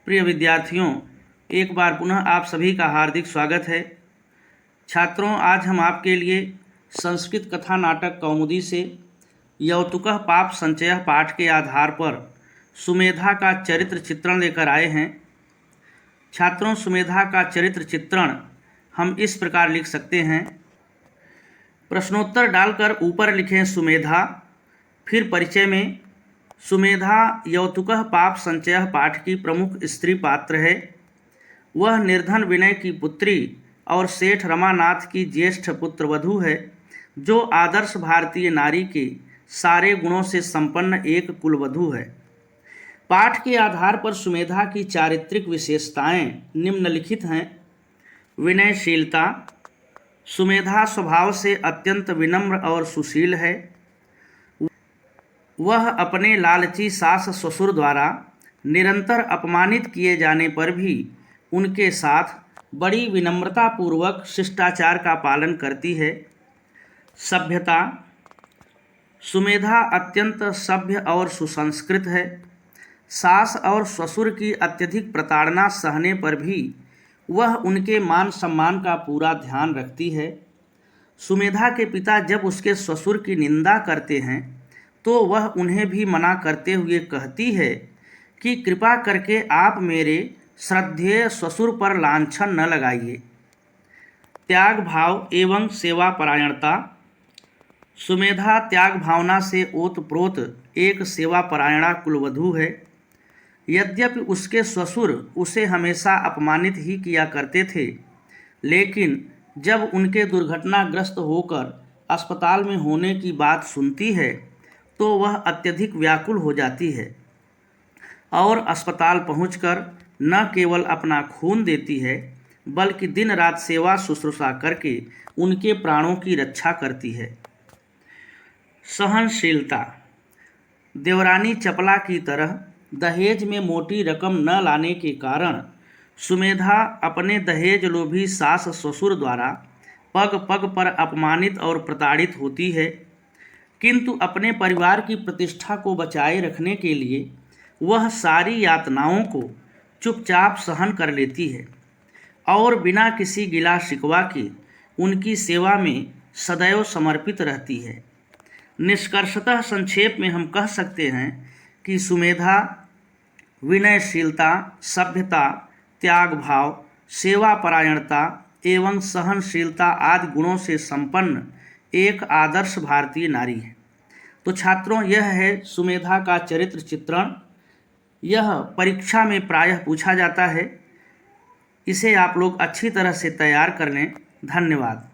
प्रिय विद्यार्थियों, एक बार पुनः आप सभी का हार्दिक स्वागत है। छात्रों, आज हम आपके लिए संस्कृत कथा नाटक कौमुदी से यौतुकः पाप संचयः पाठ के आधार पर सुमेधा का चरित्र चित्रण लेकर आए हैं। छात्रों, सुमेधा का चरित्र चित्रण हम इस प्रकार लिख सकते हैं। प्रश्नोत्तर डालकर ऊपर लिखें सुमेधा, फिर परिचय में सुमेधा यौतुकः पाप संचयः पाठ की प्रमुख स्त्री पात्र है। वह निर्धन विनय की पुत्री और सेठ रमानाथ की ज्येष्ठ पुत्रवधू है, जो आदर्श भारतीय नारी के सारे गुणों से संपन्न एक कुलवधू है। पाठ के आधार पर सुमेधा की चारित्रिक विशेषताएं निम्नलिखित हैं। विनयशीलता। सुमेधा स्वभाव से अत्यंत विनम्र और सुशील है। वह अपने लालची सास ससुर द्वारा निरंतर अपमानित किए जाने पर भी उनके साथ बड़ी विनम्रतापूर्वक शिष्टाचार का पालन करती है। सभ्यता। सुमेधा अत्यंत सभ्य और सुसंस्कृत है। सास और ससुर की अत्यधिक प्रताड़ना सहने पर भी वह उनके मान सम्मान का पूरा ध्यान रखती है। सुमेधा के पिता जब उसके ससुर की निंदा करते हैं तो वह उन्हें भी मना करते हुए कहती है कि कृपा करके आप मेरे श्रद्धेय ससुर पर लांछन न लगाइए। त्याग भाव एवं सेवा परायणता। सुमेधा त्याग भावना से ओतप्रोत एक सेवा परायणा कुलवधू है। यद्यपि उसके ससुर उसे हमेशा अपमानित ही किया करते थे, लेकिन जब उनके दुर्घटनाग्रस्त होकर अस्पताल में होने की बात सुनती है तो वह अत्यधिक व्याकुल हो जाती है और अस्पताल पहुंचकर न केवल अपना खून देती है, बल्कि दिन रात सेवा शुश्रूषा करके उनके प्राणों की रक्षा करती है। सहनशीलता। देवरानी चपला की तरह दहेज में मोटी रकम न लाने के कारण सुमेधा अपने दहेज लोभी सास ससुर द्वारा पग पग पर अपमानित और प्रताड़ित होती है, किंतु अपने परिवार की प्रतिष्ठा को बचाए रखने के लिए वह सारी यातनाओं को चुपचाप सहन कर लेती है और बिना किसी गिला शिकवा के उनकी सेवा में सदैव समर्पित रहती है। निष्कर्षतः संक्षेप में हम कह सकते हैं कि सुमेधा विनयशीलता, सभ्यता, त्याग भाव, सेवा परायणता एवं सहनशीलता आदि गुणों से संपन्न एक आदर्श भारतीय नारी है। तो छात्रों, यह है सुमेधा का चरित्र चित्रण। यह परीक्षा में प्रायः पूछा जाता है। इसे आप लोग अच्छी तरह से तैयार कर लें। धन्यवाद।